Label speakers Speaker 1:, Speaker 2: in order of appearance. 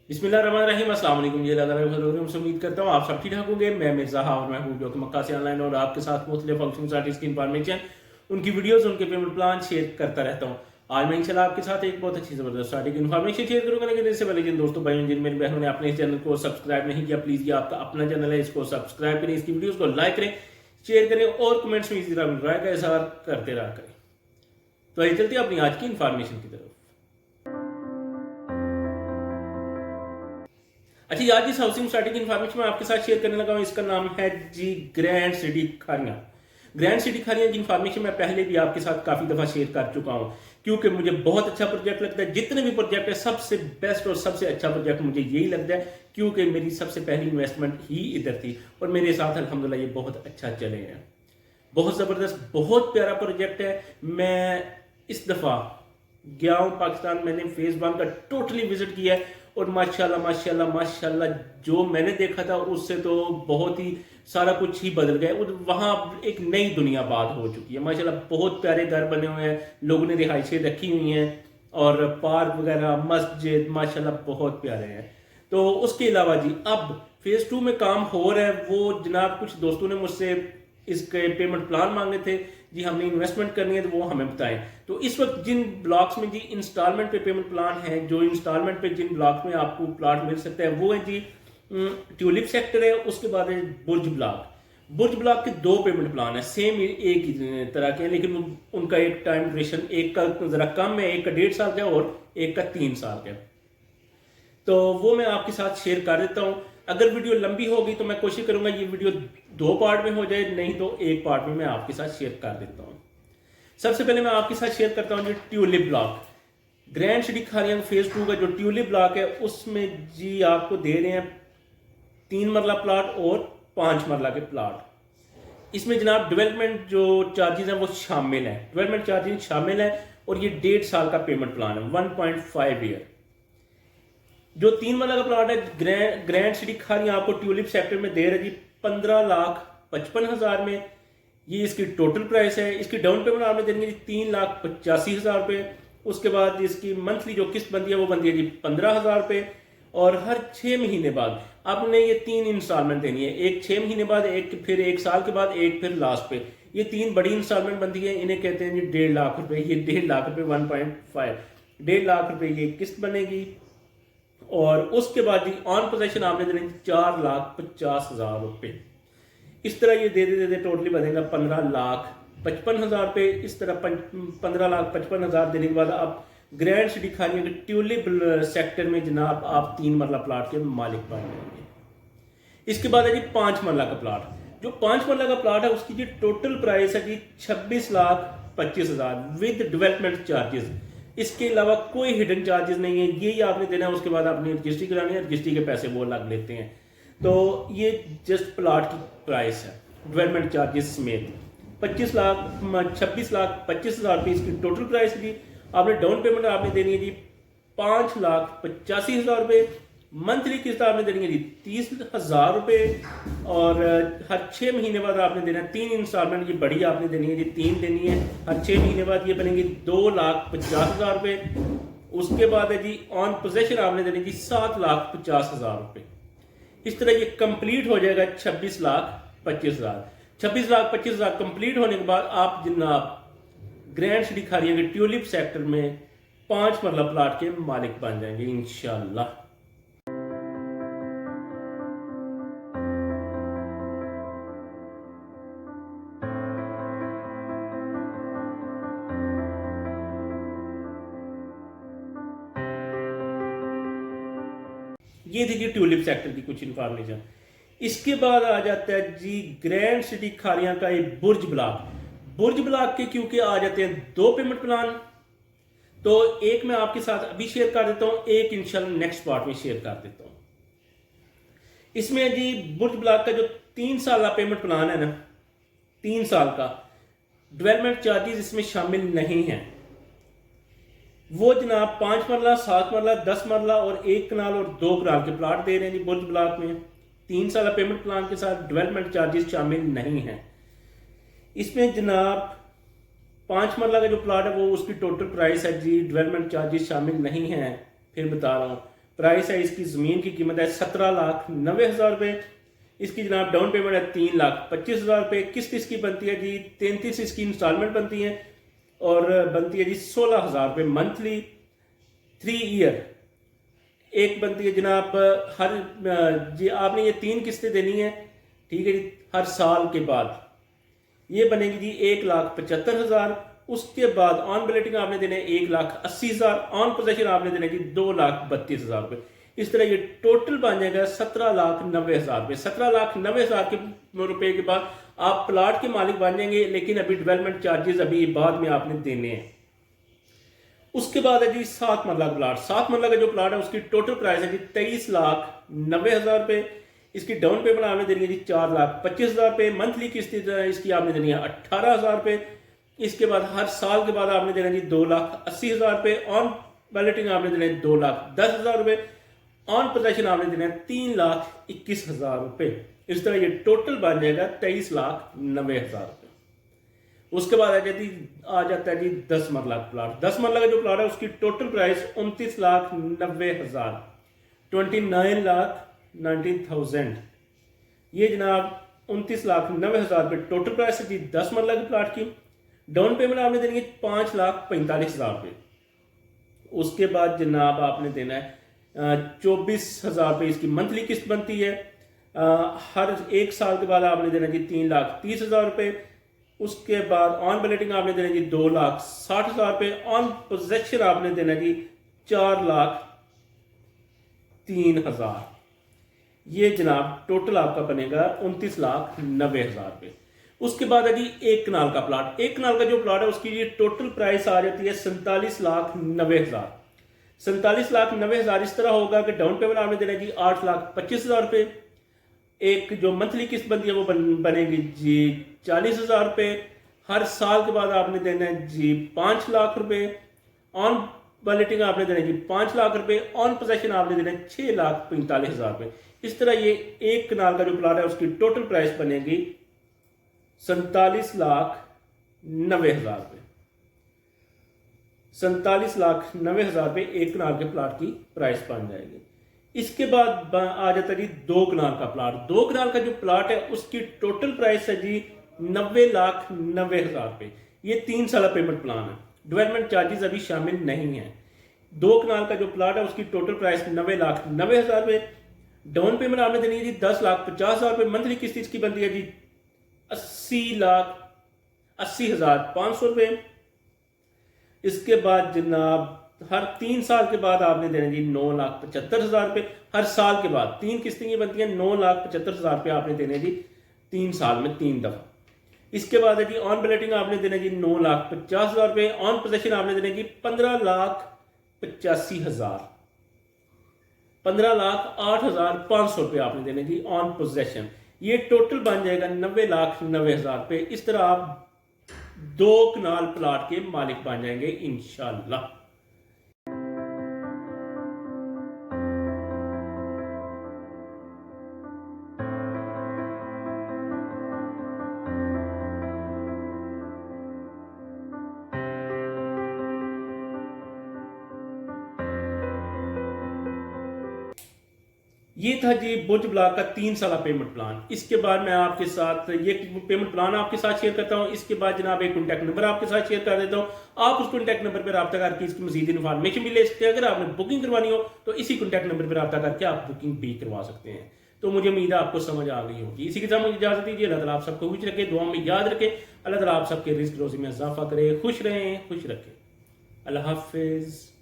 Speaker 1: बिस्मिल्लाहिर्रहमानिर्रहीम, अस्सलाम वालेकुम। ये उम्मीद करता हूँ आप सब ठीक ठाक होंगे। मैं मिर्ज़ा और महबूब जो कि मक्का से ऑनलाइन और आपके साथ मुख्तलिफ फंक्शन आर्टिस्ट की इंफॉर्मेशन, उनकी वीडियोस, उनके पेमेंट प्लान शेयर करता रहता हूँ। आज मैं इंशाल्लाह आपके साथ एक बहुत अच्छी ज़बरदस्त आर्टिक इन्फॉर्मेशन शेयर करूँगा। लेकिन इससे पहले जिन दोस्तों भाइयों जिन मेरी बहनों ने अपने इस चैनल को सब्सक्राइब नहीं किया, प्लीज़ ये आपका अपना चैनल है, इसको सब्सक्राइब करें, इसकी वीडियोज़ को लाइक करें, शेयर करें और कमेंट्स में इसी तरह राय का इजहार करते रहा करें। तो आइए चलते हैं अपनी आज की इन्फॉर्मेशन की तरफ। अच्छा, आज इस हाउसिंग स्टार्टिंग इन्फॉर्मेशन में आपके साथ शेयर करने लगा हूं, इसका नाम है जी grand city Khariyan. Grand city Khariyan की इन्फॉर्मेशन मैं पहले भी आपके साथ काफी दफा शेयर कर चुका हूं, क्योंकि मुझे बहुत अच्छा प्रोजेक्ट लगता है। जितने भी प्रोजेक्ट है, सबसे बेस्ट और सबसे अच्छा प्रोजेक्ट मुझे यही लगता है, क्योंकि मेरी सबसे पहली इन्वेस्टमेंट ही इधर थी और मेरे साथ अल्हम्दुलिल्लाह ये बहुत अच्छा चले हैं। बहुत जबरदस्त, बहुत प्यारा प्रोजेक्ट है। मैं इस दफा गया हूँ पाकिस्तान, मैंने फेज 1 का टोटली विजिट किया है और माशाल्लाह माशाल्लाह माशाल्लाह जो मैंने देखा था उससे तो बहुत ही सारा कुछ ही बदल गया। और वहाँ एक नई दुनिया बात हो चुकी है माशाल्लाह। बहुत प्यारे घर बने हुए हैं, लोगों ने रिहाइशें रखी हुई हैं और पार्क वगैरह, मस्जिद माशाल्लाह बहुत प्यारे हैं। तो उसके अलावा जी अब फेज 2 में काम हो रहा है। वो जनाब कुछ दोस्तों ने मुझसे इसके पेमेंट प्लान मांगे थे, जी हमने इन्वेस्टमेंट करनी है तो वो हमें बताएं। तो इस वक्त जिन ब्लॉक्स में जी इंस्टॉलमेंट पे पेमेंट प्लान है, जो इंस्टॉलमेंट पे जिन ब्लॉक में आपको प्लाट मिल सकता है वो है जी ट्यूलिप सेक्टर है, उसके बाद है बुर्ज ब्लॉक। बुर्ज ब्लॉक के दो पेमेंट प्लान है, सेम एक ही तरह के हैं, लेकिन उनका एक टाइम ड्यूरेशन, एक का जरा कम है, एक का 1.5 साल का और एक का 3 साल का। तो वो मैं आपके साथ शेयर कर देता हूं। अगर वीडियो लंबी होगी तो मैं कोशिश करूंगा ये वीडियो 2 पार्ट में हो जाए, नहीं तो एक पार्ट में मैं आपके साथ शेयर कर देता हूं। सबसे पहले मैं आपके साथ शेयर करता हूं जी tulip block. Grand city Khariyan phase 2 का जो ट्यूलिप ब्लॉक है उसमें जी आपको दे रहे हैं 3 मरला प्लाट और 5 मरला के प्लाट। इसमें जनाब डेवलपमेंट जो चार्जेस हैं वो शामिल है, डेवलपमेंट चार्जेस शामिल है और ये 1.5 साल का पेमेंट प्लान है, 1.5 ईयर। जो 3 मरला का प्लाट है ग्रैंड सिटी खारियां आपको ट्यूलिप सेक्टर में दे रही 15,55,000 में। ये इसकी टोटल प्राइस है। इसकी डाउन पेमेंट आपने देंगे 3,85,000 रुपये। उसके बाद इसकी मंथली जो किस्त बनती है वो बनती है जी 15,000 रुपये। और हर 6 महीने बाद आपने ये 3 इंस्टॉलमेंट देनी है, एक 6 महीने बाद, एक फिर 1 साल के बाद, एक फिर लास्ट पे। ये 3 बड़ी इंस्टॉलमेंट बनती है, इन्हें कहते हैं जी 1.5 लाख रुपए। ये 1.5 लाख रुपए 1.5 1.5 लाख रुपए ये किस्त बनेगी। और उसके बाद जी ऑन पोजेशन आपने देने 4,50,000 रुपये। इस तरह ये दे दे टोटली बनेगा 15,55,000 रुपये। इस तरह 15,55,000 देने के बाद आप ग्रैंड सिटी खारियां के ट्यूलिप सेक्टर में जनाब आप 3 मरला प्लाट के मालिक बन जाएंगे। इसके बाद है जी 5 मरला का प्लाट। जो 5 मरला का प्लाट है उसकी जी टोटल प्राइस है जी 26,25,000 विद डेवलपमेंट चार्जेस। इसके अलावा कोई हिडन चार्जेस नहीं है, यही आपने देना है। उसके बाद आपने रजिस्ट्री करानी है, रजिस्ट्री के पैसे वो लग लेते हैं। तो ये जस्ट प्लाट की प्राइस है डेवलपमेंट चार्जेस समेत। 26,25,000 रुपये इसकी टोटल प्राइस थी। आपने डाउन पेमेंट आपने देनी है जी 5,85,000 रुपये। मंथली किस्त आपने देनी है जी 30,000 रुपये। और हर 6 महीने बाद आपने देना है 3 इंस्टॉलमेंट, ये बड़ी आपने देनी है जी 3 देनी है। हर 6 महीने बाद ये बनेंगे 2,50,000 रुपये। उसके बाद है जी ऑन पोजेशन आपने देनी जी 7,50,000 रुपये। इस तरह ये कंप्लीट हो जाएगा 26,25,000। 26,25,000 कंप्लीट होने के बाद आप जनाब ग्रैंड सिटी खारियां के ट्यूलिप सेक्टर में 5 मरला प्लाट के मालिक बन जाएंगे इंशाल्लाह। ये थी जी ट्यूलिप सेक्टर की कुछ इंफॉर्मेशन। इसके बाद आ जाता है जी ग्रैंड सिटी खारियां का एक बुर्ज ब्लॉक। बुर्ज ब्लॉक के क्योंकि आ जाते हैं 2 पेमेंट प्लान, तो एक मैं आपके साथ अभी शेयर कर देता हूं, एक इंशाल्लाह नेक्स्ट पार्ट में शेयर कर देता हूं। इसमें जी बुर्ज ब्लॉक का जो 3 साल का पेमेंट प्लान है ना, 3 साल का, डेवलपमेंट चार्जेस इसमें शामिल नहीं है। वो जनाब 5 मरला, 7 मरला, 10 मरला और 1 कनाल और 2 कनाल के प्लाट दे रहे हैं जी बुर्ज ब्लॉक में। 3 साल पेमेंट प्लान के साथ डेवलपमेंट चार्जेस शामिल नहीं है। इसमें जनाब 5 मरला का जो प्लाट है वो उसकी टोटल प्राइस है जी, डेवलपमेंट चार्जेस शामिल नहीं है। फिर बता रहा हूँ प्राइस है इसकी, ज़मीन की कीमत है 17,90,000 रुपये। इसकी जनाब डाउन पेमेंट है 3,25,000 रुपये। किस्त इसकी बनती है जी 33 इसकी इंस्टॉलमेंट बनती है और बनती है जी 16,000 रुपये मंथली 3 ईयर। एक बनती है जनाब हर जी आपने ये 3 किस्तें देनी है, ठीक है जी, हर साल के बाद ये बनेगी जी 1,75,000। उसके बाद ऑन बिलेटिंग आपने देने 1,80,000, ऑन पोजेशन आपने देने जी 2,32,000 रुपये। इस तरह ये टोटल बन जाएगा 17,90,000 रुपये। 17,90,000 के रुपए के बाद आप प्लाट के मालिक बन जाएंगे, लेकिन अभी डेवलपमेंट चार्जेस अभी बाद में आपने देने हैं। उसके बाद है जी 7 मरला का प्लाट। 7 मरला का जो प्लाट है उसकी टोटल प्राइस है जी 23,90,000 रुपये। इसकी डाउन पेमेंट आपने देनी है जी 4,25,000 रुपये। मंथली किस्त इसकी आपने देनी है 18,000 रुपये। इसके बाद हर साल के बाद आपने देना जी 2,80,000 रुपये। ऑन बैलेटिंग आपने देना है 2,10,000 रुपये। ऑन पोजेशन आपने देना है 3,21,000 रुपये। इस तरह ये टोटल बन जाएगा 23,90,000 रुपये। उसके बाद आ जाता है जी 10 मरला का प्लाट। 10 मरला का जो प्लाट है उसकी टोटल प्राइस 29,90,000, 29,90,000। ये जनाब 29,90,000 रुपये टोटल प्राइस है जी 10 मरला के प्लाट की। डाउन पेमेंट आपने देनी है 5,45,000 रुपये। उसके बाद जनाब आपने देना है 24,000 रुपये इसकी मंथली किस्त बनती है। हर एक साल के बाद आपने देना जी 3,30,000 रुपये। उसके बाद ऑन बिलेटिंग आपने देना जी 2,60,000 रुपये। ऑन पोजेशन आपने देना जी 4,03,000। ये जनाब टोटल आपका बनेगा 29,90,000 रुपये। उसके बाद है जी 1 कनाल का प्लाट। 1 कनाल का जो प्लाट है उसकी ये टोटल प्राइस आ जाती है 47,90,000। 47,90,000 इस तरह होगा कि डाउन पेमेंट आपने देना जी 8,25,000 रुपये। एक जो मंथली किस्त बनती है वो बनेगी जी 40,000 रुपये। हर साल के बाद आपने देना है जी 5 लाख रुपये। ऑन बैलेटिंग आपने देना है जी 5 लाख रुपये। ऑन पोजेशन आपने देना है 6,45,000 रुपये। इस तरह ये 1 कनाल का जो प्लाट है उसकी टोटल प्राइस बनेगी 47,90,000 रुपये। 47,90,000 रुपये 1 कनाल के प्लाट की प्राइस बन जाएगी। इसके बाद आ जाता है जी 2 कनाल का प्लाट। 2 कनाल का जो प्लाट है उसकी टोटल प्राइस है जी 90,90,000 रुपये। ये 3 साल पेमेंट प्लान है, डेवलपमेंट चार्जेस अभी शामिल नहीं है। 2 कनाल का जो प्लाट है उसकी टोटल प्राइस 90,90,000 रुपये। डाउन पेमेंट आपने देनी है जी 10,50,000 रुपये। मंथली किस्त इसकी बनती है जी 80,80,500 रुपये। इसके बाद जनाब हर 3 साल के बाद आपने देना जी 9,75,000 रुपये। हर साल के बाद 3 किस्तें ये बनती हैं, 9,75,000 रुपये आपने देने जी 3 साल में 3 दफा। इसके बाद है जी ऑन बिलेटिंग आपने देना जी 9,50,000 रुपये। ऑन पोजेशन आपने देने जी 15,85,000, 15,08,500 रुपये आपने देने जी ऑन पोजेशन। ये टोटल बन जाएगा 90,90,000 रुपये। इस तरह आप 2 कनाल प्लाट के मालिक बन जाएंगे इंशाल्लाह। ये था जी बुर्ज ब्लॉक का 3 साल पेमेंट प्लान। इसके बाद मैं आपके साथ ये पेमेंट प्लान आपके साथ शेयर करता हूँ। इसके बाद जनाब एक कॉन्टैक्ट नंबर आपके साथ शेयर कर देता हूँ। आप उस कॉन्टैक्ट नंबर पर रब्ता करके इसकी मजीद इन्फॉर्मेशन भी ले सकते हैं। अगर आपने बुकिंग करवानी हो तो इसी कॉन्टैक्ट नंबर पर रब्ता करके आप बुकिंग भी करवा सकते हैं। तो मुझे उम्मीद है आपको समझ आ गई होगी। इसी के साथ मुझे इजाजत दीजिए। अल्लाह ताला आप सबको खुश रखे, दुआ में याद रखे। अल्लाह ताला आप सबके रिस्क रोजी में इजाफा करे, खुश रहें, खुश रखे। अल्लाह हाफिज।